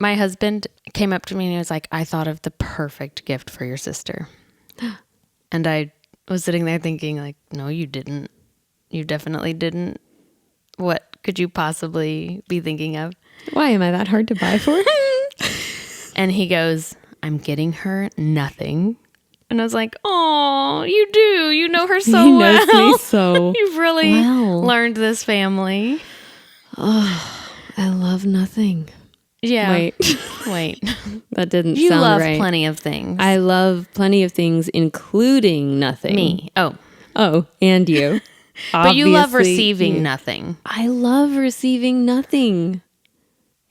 My husband came up to me and he was like, I thought of the perfect gift for your sister. And I was sitting there thinking like, no, you didn't. You definitely didn't. What could you possibly be thinking of? Why am I that hard to buy for? And he goes, I'm getting her nothing. And I was like, oh, you do. You know her so He well. knows me so You've really well. learned this family. Oh, I love nothing. Yeah. Wait. That didn't You sound love right. plenty of things. I love plenty of things, including nothing. Me. Oh, and you. But you love Obviously, receiving you. nothing. I love receiving nothing.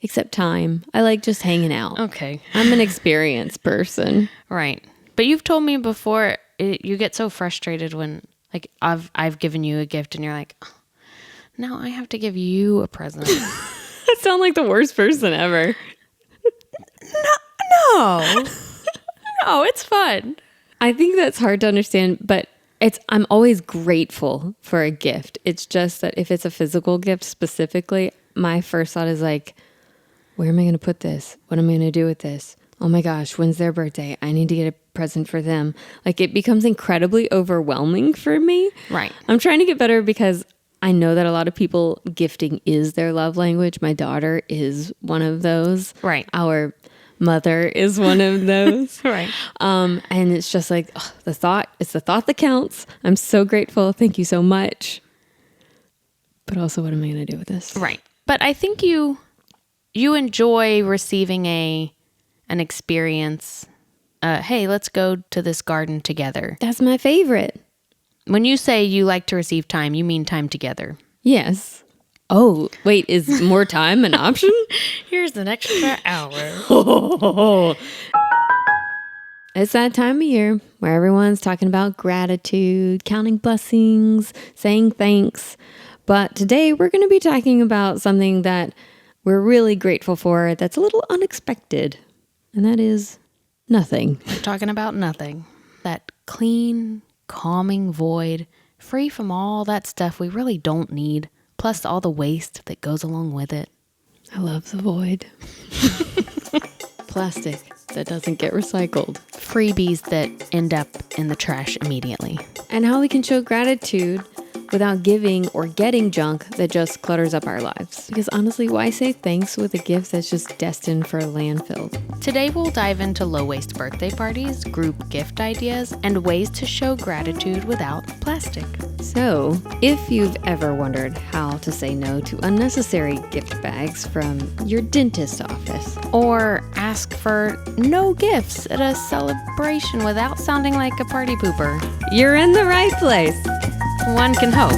Except time. I like just hanging out. Okay. I'm an experienced person. Right. But you've told me before, you get so frustrated when like I've given you a gift and you're like, oh, now I have to give you a present. I sound like the worst person ever. No. No, it's fun. I think that's hard to understand, but I'm always grateful for a gift. It's just that if it's a physical gift specifically, my first thought is like, where am I going to put this? What am I going to do with this? Oh my gosh, when's their birthday? I need to get a present for them. Like it becomes incredibly overwhelming for me. Right. I'm trying to get better because I know that a lot of people, gifting is their love language. My daughter is one of those. Right. Our mother is one of those. Right. And it's just like it's the thought that counts. I'm so grateful. Thank you so much. But also, what am I going to do with this? Right. But I think you enjoy receiving an experience. Hey, let's go to this garden together. That's my favorite. When you say you like to receive time, you mean time together. Yes. Oh, wait, is more time an option? Here's an extra hour. It's that time of year where everyone's talking about gratitude, counting blessings, saying thanks. But today we're going to be talking about something that we're really grateful for that's a little unexpected. And that is nothing. We're talking about nothing. That clean, calming void, free from all that stuff we really don't need, plus all the waste that goes along with it. I love the void. Plastic that doesn't get recycled. Freebies that end up in the trash immediately. And how we can show gratitude without giving or getting junk that just clutters up our lives. Because honestly, why say thanks with a gift that's just destined for landfill? Today we'll dive into low-waste birthday parties, group gift ideas, and ways to show gratitude without plastic. So, if you've ever wondered how to say no to unnecessary gift bags from your dentist's office, Or ask for no gifts at a celebration without sounding like a party pooper, you're in the right place. one can hope.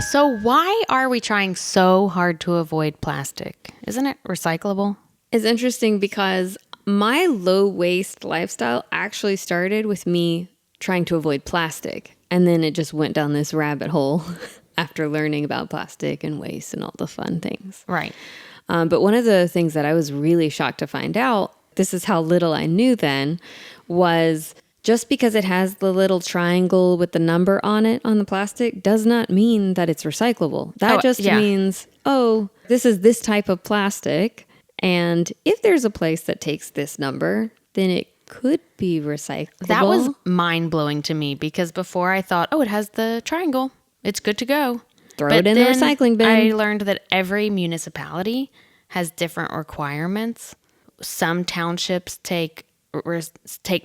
So why are we trying so hard to avoid plastic? Isn't it recyclable? It's interesting because my low waste lifestyle actually started with me trying to avoid plastic. And then it just went down this rabbit hole after learning about plastic and waste and all the fun things. Right. But one of the things that I was really shocked to find out, this is how little I knew then, was just because it has the little triangle with the number on it on the plastic does not mean that it's recyclable. That means, this is this type of plastic. And if there's a place that takes this number, then it could be recyclable. That was mind-blowing to me because before I thought, it has the triangle. It's good to go. Throw it in the recycling bin. I learned that every municipality has different requirements. Some townships take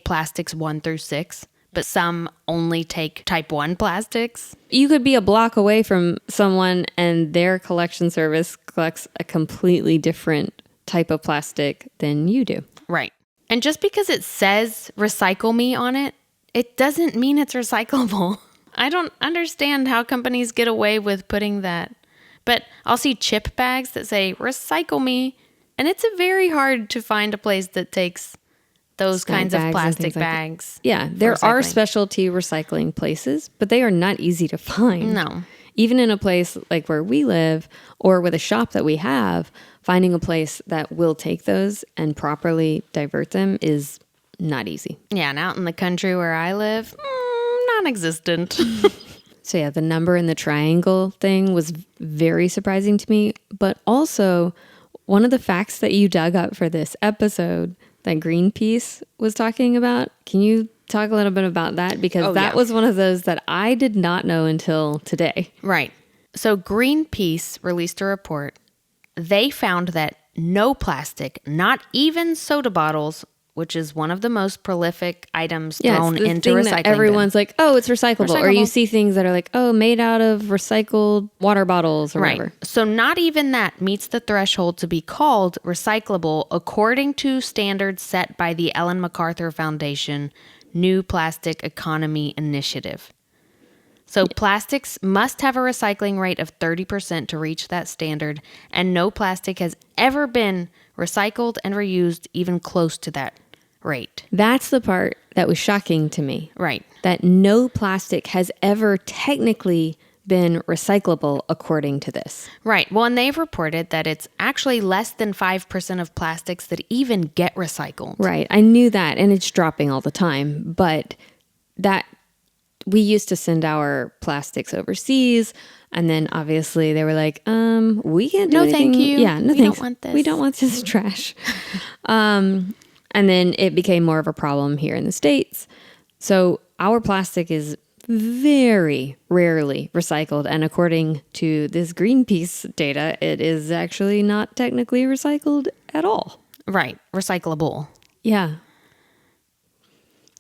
plastics 1 through 6, but some only take type 1 plastics. You could be a block away from someone and their collection service collects a completely different type of plastic than you do. Right. And just because it says recycle me on it, it doesn't mean it's recyclable. I don't understand how companies get away with putting that. But I'll see chip bags that say recycle me, and it's very hard to find a place that takes those kinds of plastic bags. Yeah, there are specialty recycling places, but they are not easy to find. No. Even in a place like where we live or with a shop that we have, finding a place that will take those and properly divert them is not easy. Yeah, and out in the country where I live, non-existent. So yeah, the number in the triangle thing was very surprising to me. But also, one of the facts that you dug up for this episode that Greenpeace was talking about, can you talk a little bit about that? Because that was one of those that I did not know until today. Right. So Greenpeace released a report. They found that no plastic, not even soda bottles, which is one of the most prolific items thrown into recycling. That everyone's like, oh, it's recyclable. Or you see things that are like, oh, made out of recycled water bottles or whatever. So not even that meets the threshold to be called recyclable according to standards set by the Ellen MacArthur Foundation New Plastic Economy Initiative. So plastics must have a recycling rate of 30% to reach that standard, and no plastic has ever been recycled and reused even close to that rate. That's the part that was shocking to me. Right. That no plastic has ever technically been recyclable according to this. Right. Well, and they've reported that it's actually less than 5% of plastics that even get recycled. Right. I knew that, and it's dropping all the time, but that we used to send our plastics overseas, and then obviously they were like, we can't do anything. Thank you. Yeah, no we thanks. Don't want this. We don't want this trash. And then it became more of a problem here in the States. So our plastic is very rarely recycled, and according to this Greenpeace data, it is actually not technically recycled at all. Right. Recyclable. Yeah.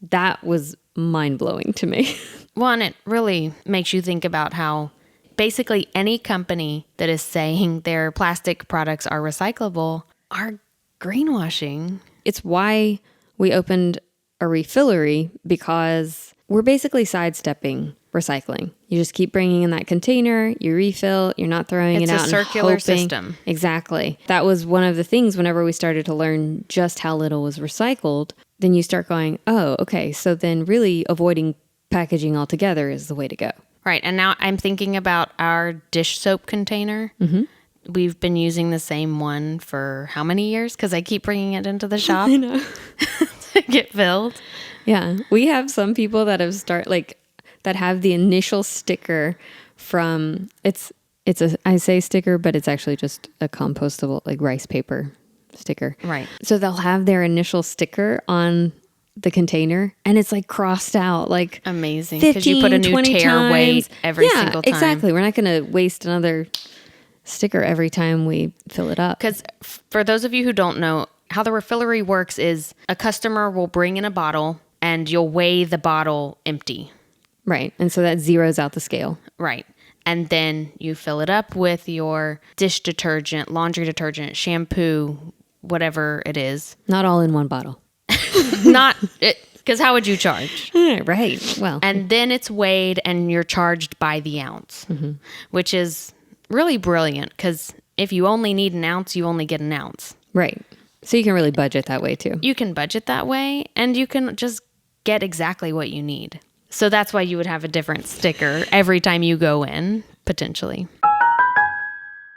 That was mind-blowing to me. Well, and it really makes you think about how basically any company that is saying their plastic products are recyclable are greenwashing. It's why we opened a refillery, because we're basically sidestepping recycling. You just keep bringing in that container, you refill, you're not throwing it out. It's a circular system. Exactly. That was one of the things whenever we started to learn just how little was recycled. Then you start going, oh, okay, so then really avoiding packaging altogether is the way to go. Right. And now I'm thinking about our dish soap container. Mm-hmm. We've been using the same one for how many years? Because I keep bringing it into the shop. I know. To get filled. Yeah. We have some people that have that have the initial sticker from, I say sticker, but it's actually just a compostable, like rice paper sticker. Right. So they'll have their initial sticker on the container, and it's like crossed out, like amazing, because you put a new tear weight every single time. Exactly. We're not going to waste another sticker every time we fill it up. Because for those of you who don't know, how the refillery works is a customer will bring in a bottle and you'll weigh the bottle empty. Right. And so that zeroes out the scale. Right. And then you fill it up with your dish detergent, laundry detergent, shampoo, whatever it is. Not all in one bottle. Not it, because how would you charge? Right. Well. And then it's weighed and you're charged by the ounce, which is really brilliant, because if you only need an ounce, you only get an ounce. Right. So you can really budget that way too. You can budget that way, and you can just get exactly what you need. So that's why you would have a different sticker every time you go in, potentially.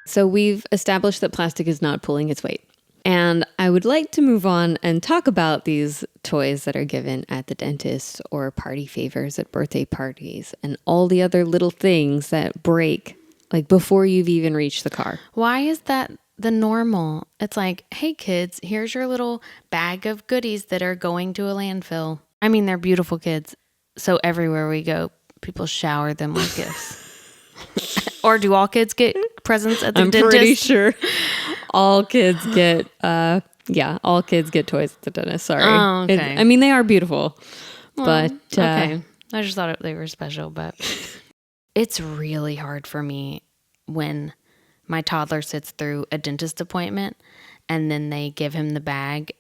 So we've established that plastic is not pulling its weight. And I would like to move on and talk about these toys that are given at the dentist, or party favors at birthday parties, and all the other little things that break like before you've even reached the car. Why is that the normal? It's like, hey kids, here's your little bag of goodies that are going to a landfill. I mean, they're beautiful kids. So everywhere we go, people shower them with gifts. Or do all kids get presents at the dentist? I'm pretty sure all kids get, all kids get toys at the dentist. Sorry. Oh, okay. I mean, they are beautiful, well, but... okay. I just thought they were special, but it's really hard for me when my toddler sits through a dentist appointment and then they give him the bag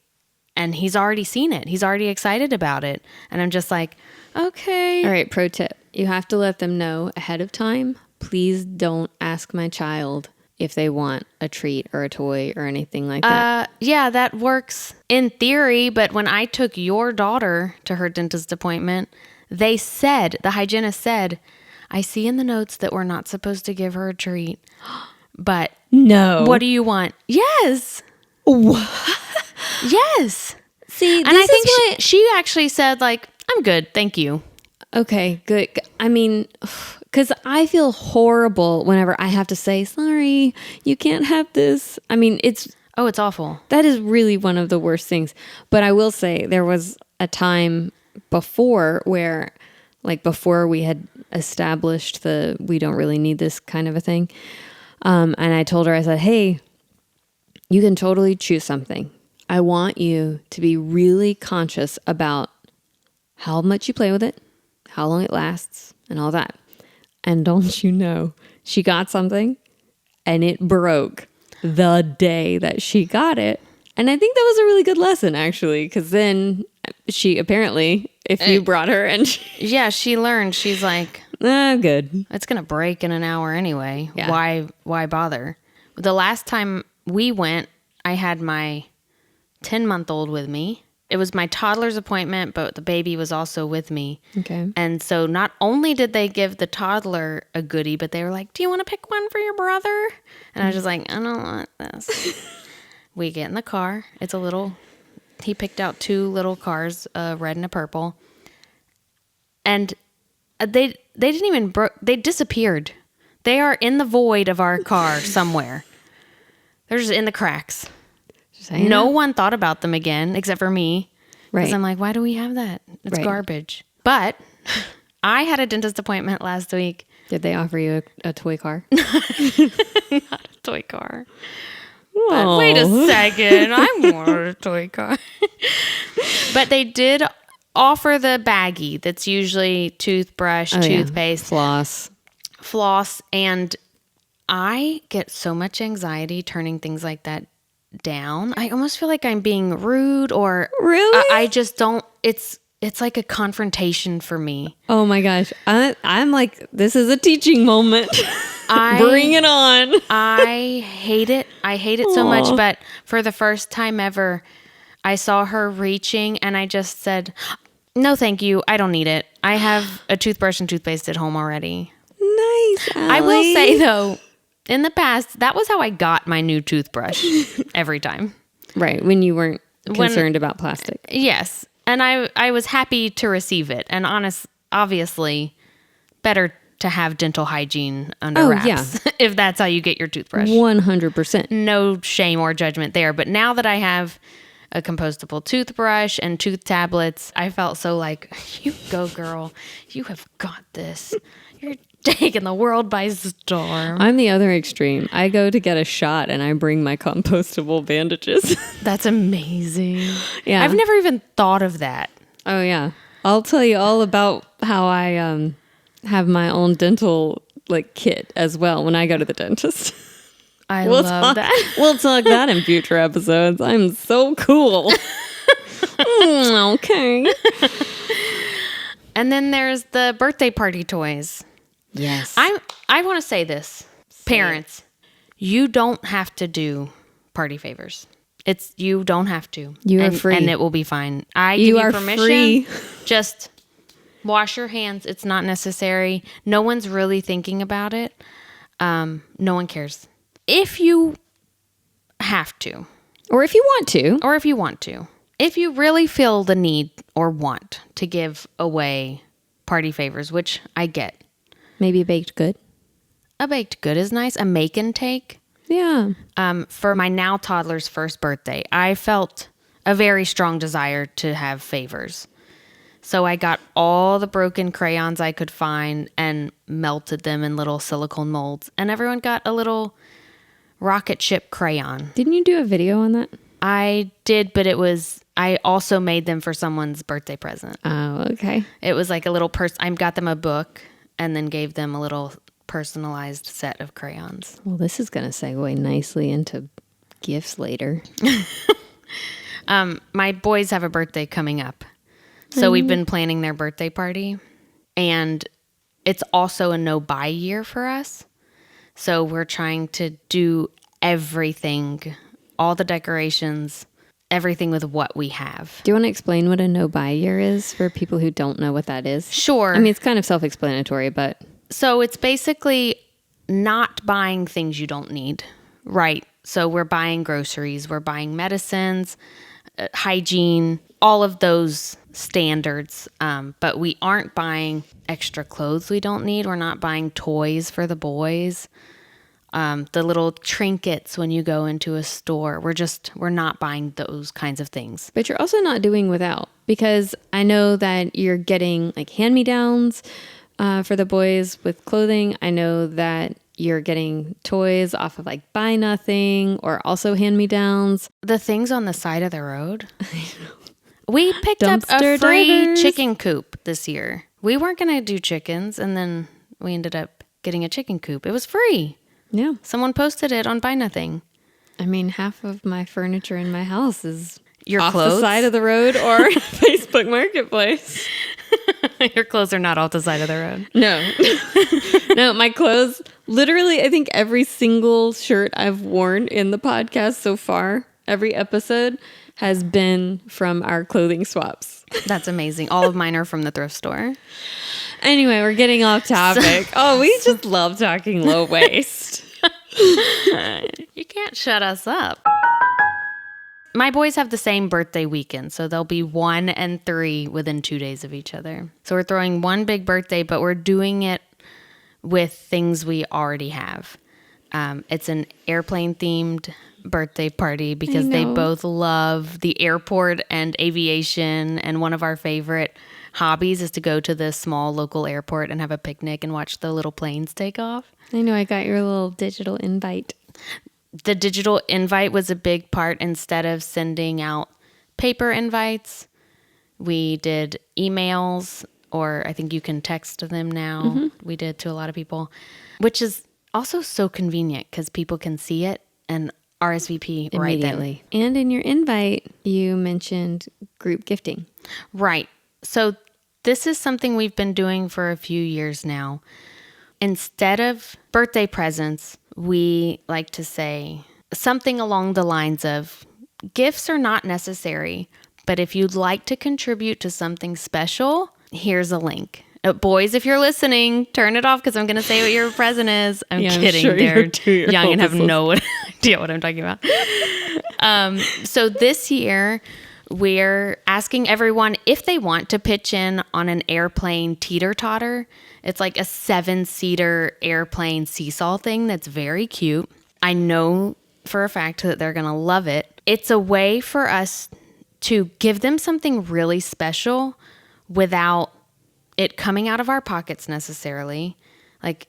and he's already seen it. He's already excited about it. And I'm just like, okay. All right, pro tip. You have to let them know ahead of time. Please don't ask my child if they want a treat or a toy or anything like that. Yeah, that works in theory. But when I took your daughter to her dentist appointment, the hygienist said, I see in the notes that we're not supposed to give her a treat. But no. What do you want? Yes. What? Yes. See, and I think she actually said, like, I'm good. Thank you. Okay, good. I mean, Because I feel horrible whenever I have to say, sorry, you can't have this. I mean, Oh, it's awful. that is really one of the worst things. But I will say there was a time before where, like before we had established the we don't really need this kind of a thing. And I told her, I said, hey, you can totally choose something. I want you to be really conscious about how much you play with it, how long it lasts, and all that. And don't you know, she got something and it broke the day that she got it. And I think that was a really good lesson, actually, because then she apparently, if you brought her and Yeah, she learned. She's like, good. it's going to break in an hour anyway. Yeah. Why bother? The last time we went, I had my 10-month-old with me. It was my toddler's appointment, but the baby was also with me. Okay. And so not only did they give the toddler a goodie, but they were like, do you want to pick one for your brother? And I was just like, I don't want this. We get in the car. He picked out 2 little cars, a red and a purple. And they didn't even, they disappeared. They are in the void of our car somewhere. They're just in the cracks. No one thought about them again, except for me. Because Right. I'm like, why do we have that? It's Right. garbage. But I had a dentist appointment last week. Did they offer you a toy car? Not a toy car. But wait a second. I want a toy car. But they did offer the baggie that's usually toothbrush, toothpaste, floss. And I get so much anxiety turning things like that down. I almost feel like I'm being rude or Really? I just don't. It's like a confrontation for me. Oh my gosh. I'm like, this is a teaching moment. Bring it on. I hate it. I hate it so much. But for the first time ever, I saw her reaching and I just said, no, thank you. I don't need it. I have a toothbrush and toothpaste at home already. Nice, Allie. I will say though, in the past, that was how I got my new toothbrush every time. Right, when you weren't concerned about plastic. Yes. And I was happy to receive it. And obviously, better to have dental hygiene under wraps yeah. if that's how you get your toothbrush. 100%. No shame or judgment there. But now that I have a compostable toothbrush and tooth tablets, I felt so like, you go, girl. You have got this. You're taking the world by storm. I'm the other extreme. I go to get a shot and I bring my compostable bandages. That's amazing. Yeah. I've never even thought of that. Oh, yeah. I'll tell you all about how I have my own dental kit as well when I go to the dentist. I love that. We'll talk that in future episodes. I'm so cool. Okay. And then there's the birthday party toys. Yes. I want to say this. Parents, you don't have to do party favors. You don't have to. You are free. And it will be fine. I give you permission. Free. Just wash your hands. It's not necessary. No one's really thinking about it. No one cares. If you have to. Or if you want to. If you really feel the need or want to give away party favors, which I get. Maybe a baked good. A baked good is nice. A make and take. Yeah. For my now toddler's first birthday, I felt a very strong desire to have favors. So I got all the broken crayons I could find and melted them in little silicone molds. And everyone got a little rocket ship crayon. Didn't you do a video on that? I did, but I also made them for someone's birthday present. Oh, okay. It was like a little I got them a book and then gave them a little personalized set of crayons. Well, this is going to segue nicely into gifts later. My boys have a birthday coming up. So we've been planning their birthday party. And it's also a no-buy year for us. So we're trying to do everything, all the decorations, everything with what we have. Do you want to explain what a no-buy year is for people who don't know what that is? Sure. I mean, it's kind of self-explanatory, but... So it's basically not buying things you don't need, right? So we're buying groceries, we're buying medicines, hygiene, all of those standards. But we aren't buying extra clothes we don't need. We're not buying toys for the boys. The little trinkets when you go into a store. We're not buying those kinds of things. But you're also not doing without, because I know that you're getting like hand-me-downs for the boys with clothing. I know that you're getting toys off of like Buy Nothing or also hand-me-downs. The things on the side of the road. We picked Dumpster up a free divers. chicken coop this year. We weren't going to do chickens, and then we ended up getting a chicken coop. It was free. Yeah. Someone posted it on Buy Nothing. I mean, half of my furniture in my house is Your off clothes? the side of the road or Facebook Marketplace. Your clothes are not off the side of the road. No. No, my clothes, literally, I think every single shirt I've worn in the podcast so far, every episode, has been from our clothing swaps. That's amazing. All of mine are from the thrift store. Anyway, we're getting off topic. We just love talking low waist. You can't shut us up. My boys have the same birthday weekend, so they'll be 1 and 3 within 2 days of each other. So we're throwing one big birthday, but we're doing it with things we already have. It's an airplane-themed birthday party because they both love the airport and aviation, and one of our favorite hobbies is to go to the small local airport and have a picnic and watch the little planes take off. I know, I got your little digital invite. The digital invite was a big part. Instead of sending out paper invites, we did emails, or I think you can text them now. Mm-hmm. We did to a lot of people, which is also so convenient because people can see it and RSVP immediately. Right then. And in your invite, you mentioned group gifting. Right. So this is something we've been doing for a few years now. Instead of birthday presents, we like to say something along the lines of, gifts are not necessary, but if you'd like to contribute to something special, here's a link. Boys, if you're listening, turn it off because I'm going to say what your present is. I'm kidding. Sure They're young and have no idea what I'm talking about. So this year, we're asking everyone if they want to pitch in on an airplane teeter-totter. It's like a 7-seater airplane seesaw thing that's very cute. I know for a fact that they're going to love it. It's a way for us to give them something really special without it coming out of our pockets necessarily. Like,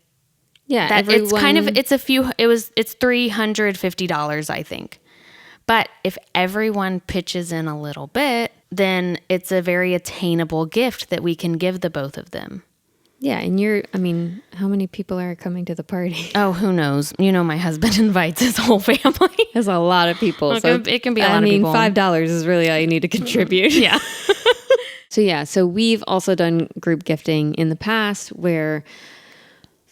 yeah, that it's kind of, it's $350, I think. But if everyone pitches in a little bit, then it's a very attainable gift that we can give the both of them. Yeah, and how many people are coming to the party? Oh, who knows? You know, my husband invites his whole family. There's a lot of people. Well, so it can be a lot of people. $5 is really all you need to contribute. Yeah. So we've also done group gifting in the past where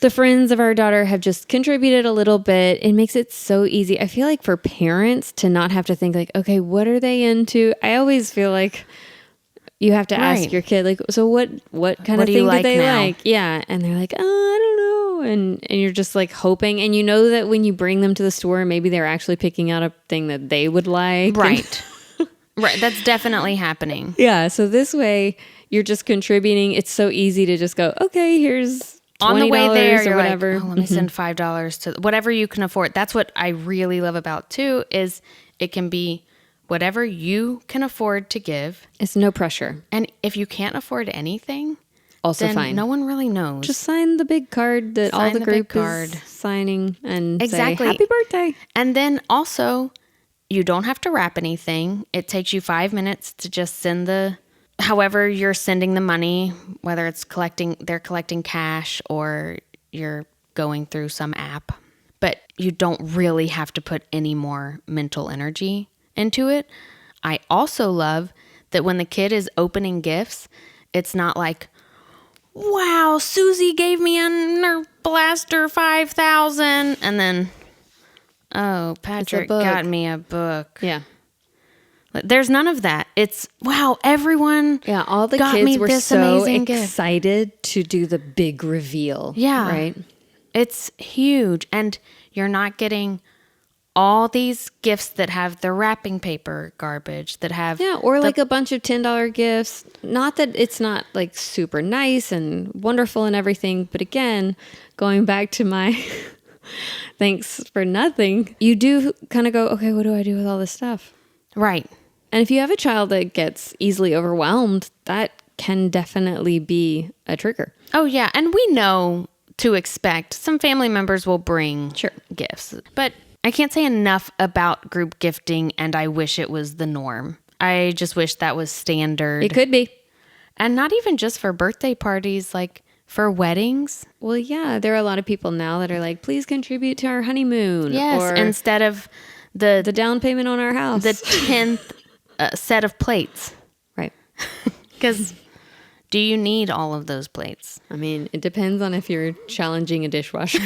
the friends of our daughter have just contributed a little bit. It makes it so easy. I feel like for parents to not have to think like, okay, what are they into? I always feel like you have to ask your kid, like, so what kind of thing do they like? Yeah. And they're like, oh, I don't know. And you're just like hoping. And you know that when you bring them to the store, maybe they're actually picking out a thing that they would like. Right. Right. That's definitely happening. Yeah. So this way you're just contributing. It's so easy to just go, okay, here's $20 on the way there, you're whatever. Like, oh, let me send $5 to whatever you can afford. That's what I really love about too, is it can be whatever you can afford to give. It's no pressure. And if you can't afford anything, also then fine. No one really knows. Just sign the big card that all the group is signing and say, happy birthday. And then also, you don't have to wrap anything. It takes you 5 minutes to just send however you're sending the money, whether it's they're collecting cash or you're going through some app. But you don't really have to put any more mental energy into it. I also love that when the kid is opening gifts, it's not like, wow, Susie gave me a Nerf Blaster 5000, and then, oh, Patrick got me a book. Yeah. There's none of that. It's, wow, everyone all the got kids me were this so amazing excited gift. to do the big reveal. Yeah. Right? It's huge. And you're not getting all these gifts that have the wrapping paper garbage, that have Yeah, or like a bunch of $10 gifts. Not that it's not like super nice and wonderful and everything, but again, going back to my thanks for nothing, you do kind of go, okay, what do I do with all this stuff? right. And if you have a child that gets easily overwhelmed, that can definitely be a trigger. Oh, yeah. And we know to expect some family members will bring gifts. But I can't say enough about group gifting, and I wish it was the norm. I just wish that was standard. It could be. And not even just for birthday parties, like for weddings. Well, yeah, there are a lot of people now that are like, please contribute to our honeymoon. Yes, or instead of the down payment on our house. the 10th set of plates. Right. Because do you need all of those plates? I mean, it depends on if you're challenging a dishwasher.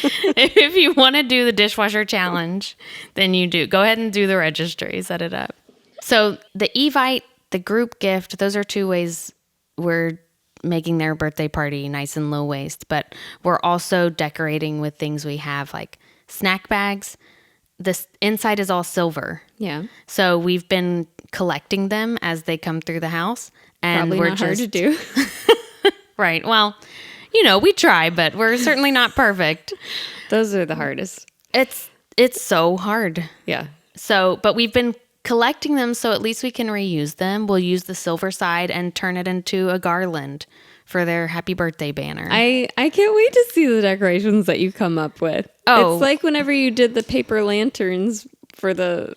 If you want to do the dishwasher challenge, then you do. Go ahead and do the registry. Set it up. So the Evite, the group gift, those are two ways we're making their birthday party nice and low waste. But we're also decorating with things we have, like snack bags. This inside is all silver. Yeah. So we've been collecting them as they come through the house. And Probably we're not just hard to do. Right. Well, you know, we try, but we're certainly not perfect. Those are the hardest. It's so hard. Yeah. So, but we've been collecting them so at least we can reuse them. We'll use the silver side and turn it into a garland for their happy birthday banner. I can't wait to see the decorations that you come up with. Oh. It's like whenever you did the paper lanterns for the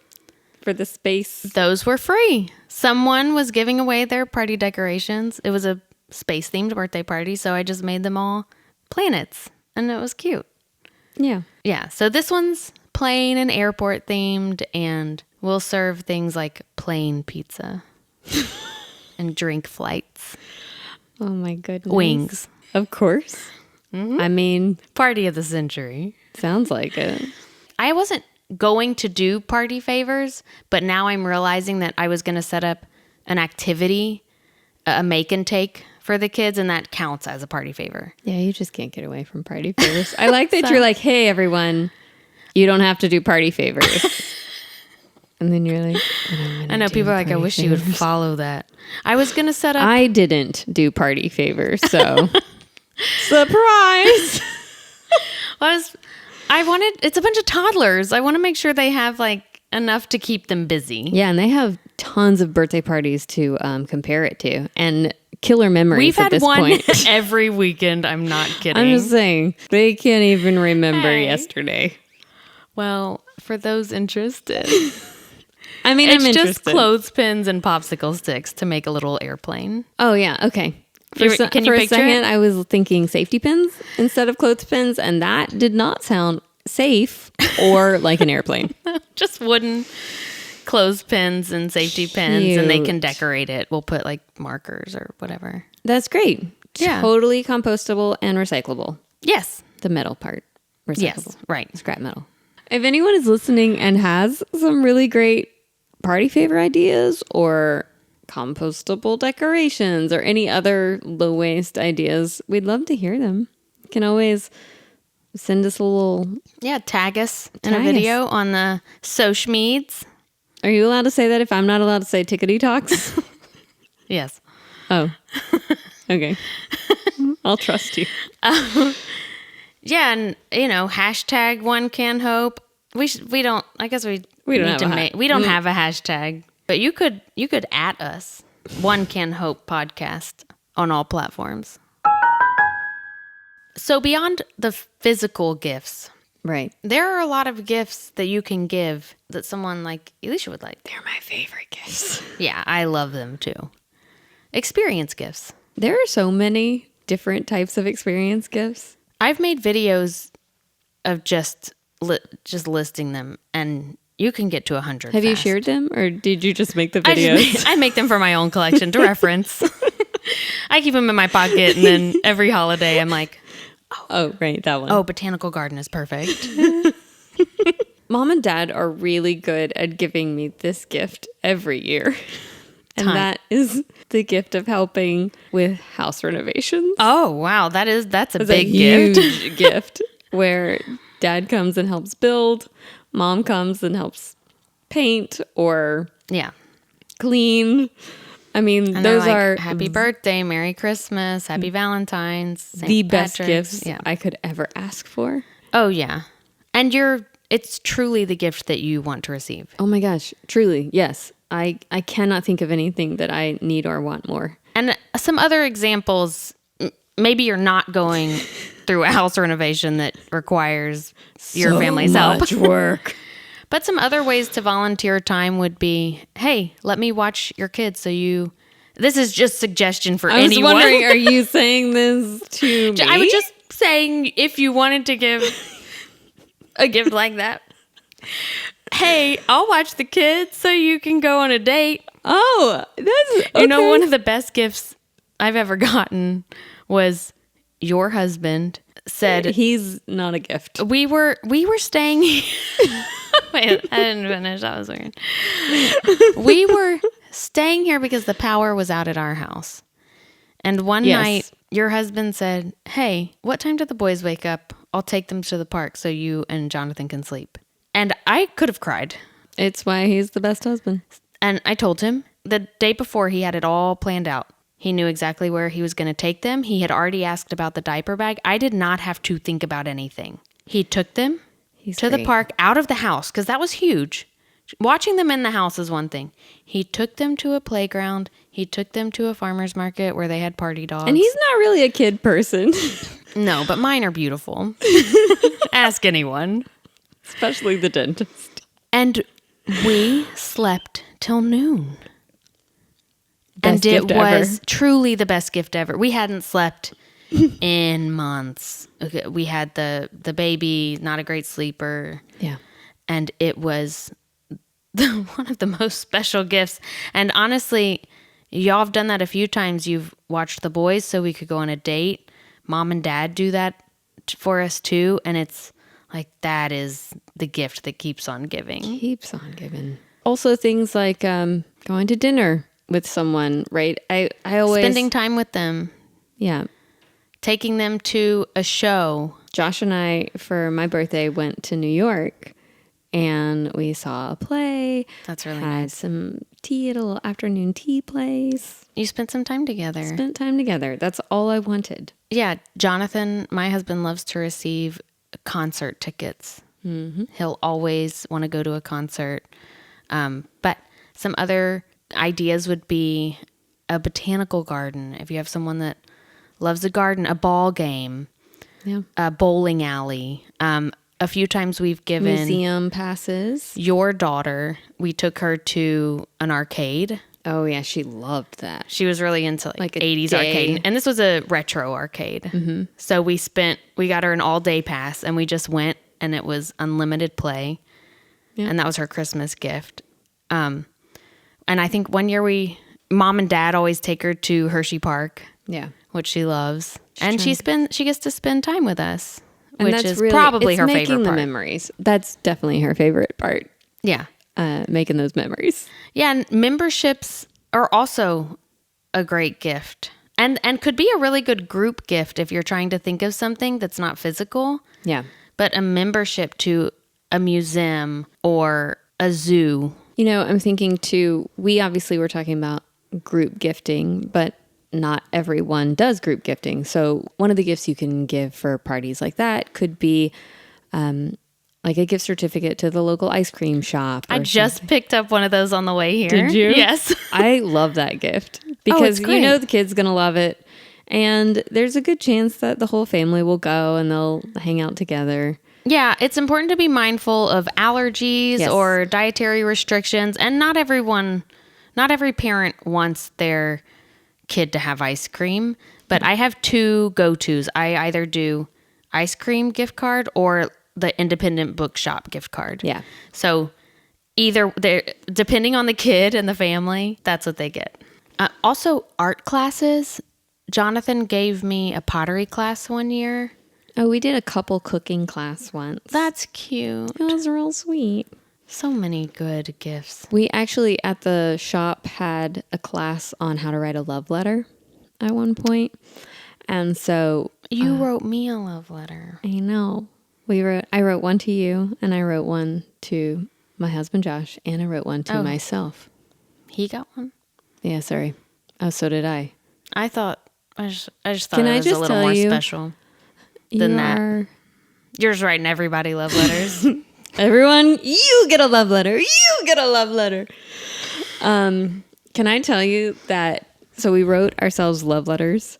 space. Those were free. Someone was giving away their party decorations. It was a space-themed birthday party, so I just made them all planets, and it was cute. Yeah. Yeah, so this one's plane and airport themed, and we'll serve things like plane pizza and drink flights. Oh my goodness. Wings. Of course. Mm-hmm. I mean, Party of the century. sounds like it. I wasn't going to do party favors, but now I'm realizing that I was going to set up an activity, a make and take for the kids, and that counts as a party favor. Yeah, you just can't get away from party favors. I like that you're like, hey, everyone, you don't have to do party favors. And then you're like, I know people are like, I wish you would follow that. I was going to set up. I didn't do party favors, so surprise. It's a bunch of toddlers. I want to make sure they have like enough to keep them busy. Yeah, and they have tons of birthday parties to compare it to, and killer memories. We've at had this one point. every weekend. I'm not kidding. I'm just saying they can't even remember yesterday. Well, for those interested, I mean, it's I'm just interested. clothespins and popsicle sticks to make a little airplane. Oh yeah, okay. Can you for picture a second, it? I was thinking safety pins instead of clothespins, and that did not sound safe or like an airplane. Just wooden clothespins and safety pins, and they can Cute. decorate it. We'll put like markers or whatever. That's great. Yeah. Totally compostable and recyclable. Yes. The metal part, recyclable. Yes. Right. Scrap metal. If anyone is listening and has some really great party favor ideas or compostable decorations or any other low waste ideas, we'd love to hear them. You can always send us a little. Yeah. Tag us in a Tag video on the social medias. Are you allowed to say that if I'm not allowed to say tickety talks? Yes. Oh, okay. I'll trust you. Yeah, and hashtag one can hope. We don't. I guess we don't need have to a make. We don't have a hashtag, but you could at us. One Can Hope podcast on all platforms. So beyond the physical gifts, Right. there are a lot of gifts that you can give that someone like Eleisha would like. They're my favorite gifts. Yeah, I love them too. Experience gifts. There are so many different types of experience gifts. I've made videos of just listing them, and you can get to 100. Have you fast. shared them, or did you just make the videos? I make them for my own collection to reference. I keep them in my pocket, and then every holiday I'm like, Oh, right, that one. oh, botanical garden is perfect. Mom and Dad are really good at giving me this gift every year. And that is the gift of helping with house renovations. Oh, wow. That's a It's big a gift. huge gift. where dad comes and helps build, mom comes and helps paint or Yeah. clean. I mean, And they're those like, are Happy birthday, Merry Christmas, Happy Valentine's, St. the best Patrick's. gifts Yeah. I could ever ask for. Oh, yeah. And it's truly the gift that you want to receive. Oh my gosh, truly, yes. I cannot think of anything that I need or want more. And some other examples, maybe you're not going through a house renovation that requires your family's help. much work. But some other ways to volunteer time would be, hey, let me watch your kids this is just suggestion for I was anyone. wondering, are you saying this to me? I was just saying if you wanted to give a gift like that. Hey, I'll watch the kids so you can go on a date. Oh, that's okay. You know, one of the best gifts I've ever gotten was your husband said He's not a gift. we were staying Wait, I didn't finish. That was weird. We were staying here because the power was out at our house. And one night your husband said, "Hey, what time do the boys wake up? I'll take them to the park so you and Jonathan can sleep." And I could have cried. It's why he's the best husband. And I told him the day before he had it all planned out. He knew exactly where he was going to take them. He had already asked about the diaper bag. I did not have to think about anything. He took them to the park out of the house because that was huge. Watching them in the house is one thing. He took them to a playground. He took them to a farmer's market where they had party dogs. And he's not really a kid person. No, but mine are beautiful. Ask anyone. Especially the dentist. And we slept till noon. Best and it gift was ever. truly the best gift ever. We hadn't slept in months. Okay, we had the baby, not a great sleeper. Yeah. And it was one of the most special gifts. And honestly, y'all have done that a few times. You've watched the boys so we could go on a date. Mom and dad do that for us too. And it's like, that is the gift that keeps on giving. Keeps on giving. Also things like going to dinner with someone, right? I always... Spending time with them. Yeah. Taking them to a show. Josh and I, for my birthday, went to New York and we saw a play. That's really had nice. some tea at a little afternoon tea place. You spent some time together. Spent time together. That's all I wanted. Yeah, Jonathan, my husband, loves to receive concert tickets. Mm-hmm. He'll always want to go to a concert. But some other ideas would be a botanical garden. If you have someone that loves a garden, a ball game, a bowling alley. A few times we've given Museum passes. your daughter, we took her to an arcade. Oh, yeah. She loved that. She was really into like a 80s day. arcade. And this was a retro arcade. Mm-hmm. So we got her an all day pass and we just went and it was unlimited play. Yeah. And that was her Christmas gift. And I think one year mom and dad always take her to Hershey Park. Yeah. Which she loves. She gets to spend time with us, And which that's is really, probably her making favorite the part. memories. That's definitely her favorite part. Yeah. Making those memories. Yeah, and memberships are also a great gift. And could be a really good group gift if you're trying to think of something that's not physical. Yeah. But a membership to a museum or a zoo. You know, I'm thinking too, we obviously were talking about group gifting, but not everyone does group gifting. So one of the gifts you can give for parties like that could be like a gift certificate to the local ice cream shop. I just picked up one of those on the way here. Did you? Yes. I love that gift because it's you know great. the kid's going to love it. And there's a good chance that the whole family will go and they'll hang out together. Yeah, it's important to be mindful of allergies Yes. or dietary restrictions. And not every parent wants their kid to have ice cream. But I have two go-tos. I either do ice cream gift card or the independent bookshop gift card. Yeah. So either depending on the kid and the family, that's what they get. Also, art classes. Jonathan gave me a pottery class one year. Oh, we did a couple cooking class once. That's cute. It was real sweet. So many good gifts. We actually at the shop had a class on how to write a love letter at one point. And so You wrote me a love letter. I know. I wrote one to you, and I wrote one to my husband Josh, and I wrote one to myself. He got one? Yeah, sorry. Oh, so did I. I just thought Can it I was a just little tell more you, special than that. Yours writing everybody love letters. Everyone, you get a love letter. You get a love letter. Can I tell you that? So we wrote ourselves love letters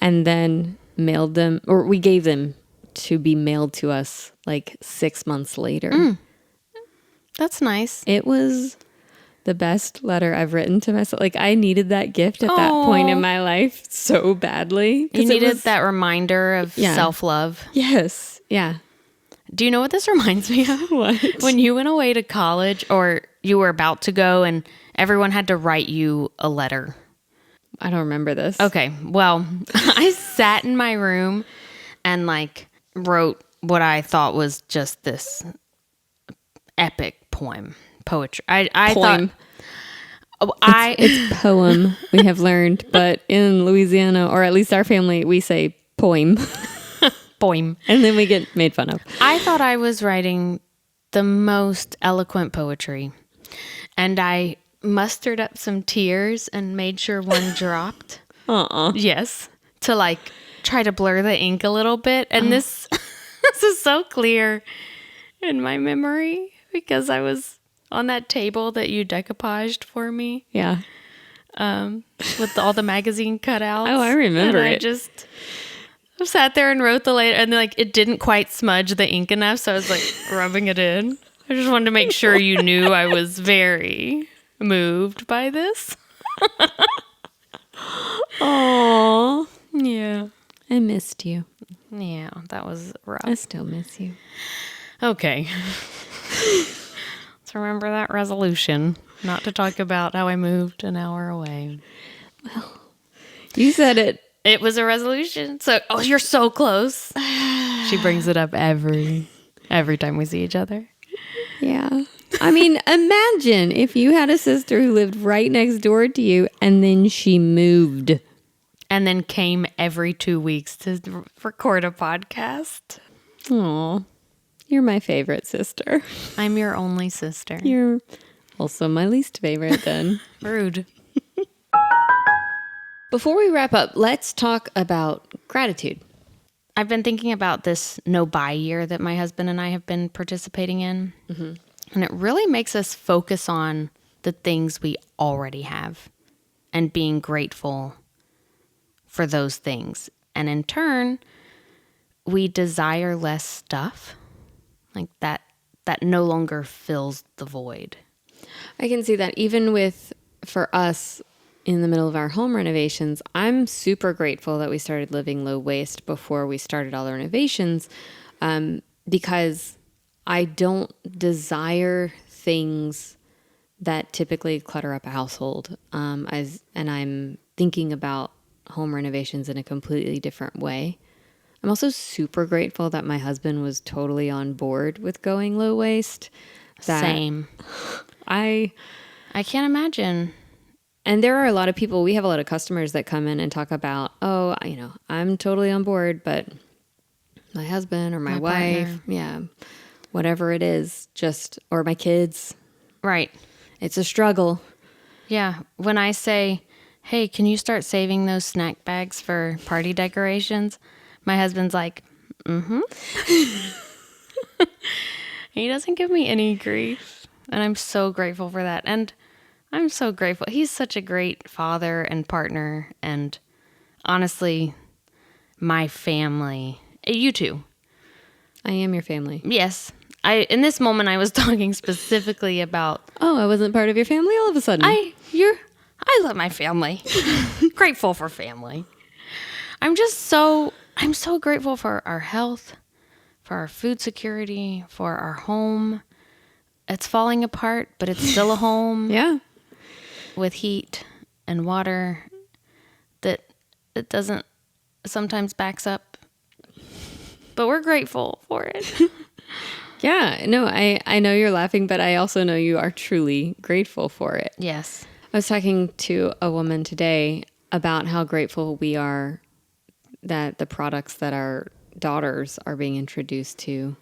and then mailed them, or we gave them to be mailed to us like 6 months later. That's nice. It was the best letter I've written to myself. Like, I needed that gift at that point in my life so badly. You needed that reminder of self-love. Yes. Yeah. Do you know what this reminds me of? What? When you went away to college, or you were about to go and everyone had to write you a letter. I don't remember this. Okay. Well, I sat in my room and like wrote what I thought was just this epic poetry. I Poem. thought It's poem, we have learned, but in Louisiana, or at least our family, we say poem. poem. And then we get made fun of. I thought I was writing the most eloquent poetry. And I mustered up some tears and made sure one dropped. Yes. To like try to blur the ink a little bit. And this is so clear in my memory because I was on that table that you decoupaged for me. Yeah. With all the magazine cutouts. Oh, I remember and it. I just sat there and wrote the letter, and like it didn't quite smudge the ink enough, so I was like rubbing it in. I just wanted to make sure you knew I was very moved by this. Aww. Yeah. I missed you. Yeah, that was rough. I still miss you. Okay. Let's remember that resolution, not to talk about how I moved an hour away. Well, you said it. It was a resolution. So, you're so close. She brings it up every time we see each other. Yeah. I mean, imagine if you had a sister who lived right next door to you and then she moved. And then came every 2 weeks to record a podcast. Aw. You're my favorite sister. I'm your only sister. You're also my least favorite then. Rude. Before we wrap up, let's talk about gratitude. I've been thinking about this no-buy year that my husband and I have been participating in. Mm-hmm. And it really makes us focus on the things we already have and being grateful for those things. And in turn, we desire less stuff. Like that no longer fills the void. I can see that even for us, in the middle of our home renovations, I'm super grateful that we started living low waste before we started all the renovations, because I don't desire things that typically clutter up a household. And I'm thinking about home renovations in a completely different way. I'm also super grateful that my husband was totally on board with going low waste. Same. I can't imagine. And there are a lot of people, we have a lot of customers that come in and talk about, I'm totally on board, but my husband or my wife, whatever it is, or my kids. Right. It's a struggle. Yeah. When I say, hey, can you start saving those snack bags for party decorations? My husband's like, mm-hmm. He doesn't give me any grief. And I'm so grateful for that. And I'm so grateful. He's such a great father and partner. And honestly, my family, you too. I am your family. Yes. In this moment, I was talking specifically about... Oh, I wasn't part of your family all of a sudden. I love my family. Grateful for family. I'm so grateful for our health, for our food security, for our home. It's falling apart, but it's still a home. Yeah. With heat and water that it doesn't sometimes backs up. But we're grateful for it. Yeah. No, I know you're laughing, but I also know you are truly grateful for it. Yes. I was talking to a woman today about how grateful we are that the products that our daughters are being introduced to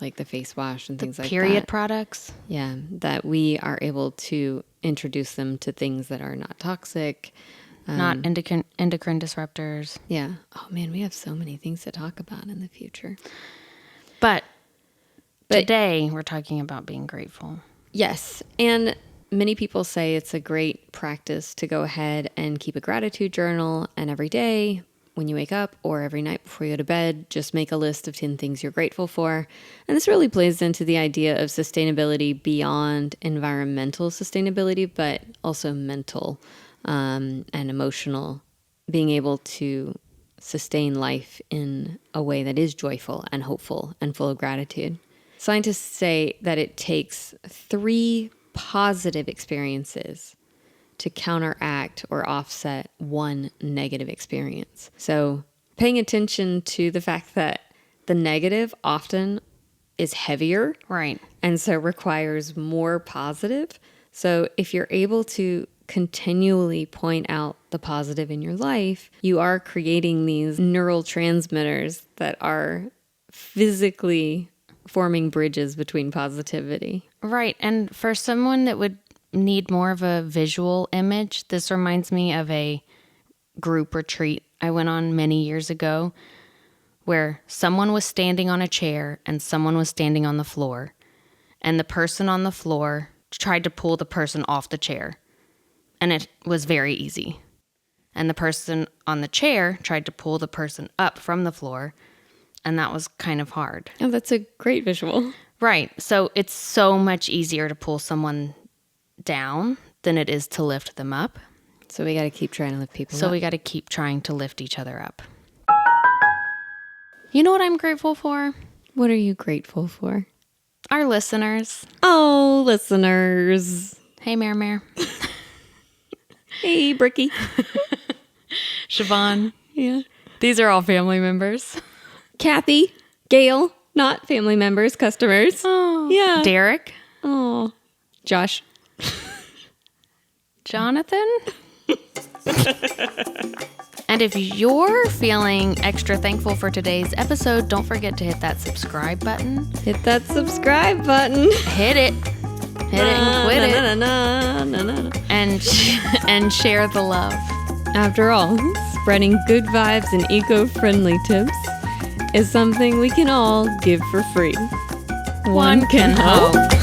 like the face wash and things like that. Period products. Yeah, that we are able to introduce them to things that are not toxic. Not endocrine disruptors. Yeah. Oh, man, we have so many things to talk about in the future. But today, we're talking about being grateful. Yes. And many people say it's a great practice to go ahead and keep a gratitude journal. And every day when you wake up or every night before you go to bed, just make a list of 10 things you're grateful for. And this really plays into the idea of sustainability beyond environmental sustainability, but also mental and emotional, being able to sustain life in a way that is joyful and hopeful and full of gratitude. Scientists say that it takes 3 positive experiences to counteract or offset 1 negative experience. So paying attention to the fact that the negative often is heavier. Right. And so requires more positive. So if you're able to continually point out the positive in your life, you are creating these neural transmitters that are physically forming bridges between positivity. Right. And for someone that would need more of a visual image, this reminds me of a group retreat I went on many years ago where someone was standing on a chair and someone was standing on the floor. And the person on the floor tried to pull the person off the chair. And it was very easy. And the person on the chair tried to pull the person up from the floor. And that was kind of hard. Oh, that's a great visual. Right. So it's so much easier to pull someone down than it is to lift them up. So we got to keep trying to lift people up. So we got to keep trying to lift each other up. You know what I'm grateful for? What are you grateful for? Our listeners. Oh, listeners. Hey, Mare. Hey, Bricky. Siobhan. Yeah. These are all family members. Kathy, Gail, not family members, customers. Oh. Yeah. Derek. Oh. Josh. Jonathan. And if you're feeling extra thankful for today's episode, don't forget to hit that subscribe button. Hit that subscribe button. Hit it. Hit it and quit it. And share the love. After all, spreading good vibes and eco-friendly tips is something we can all give for free. One can hope.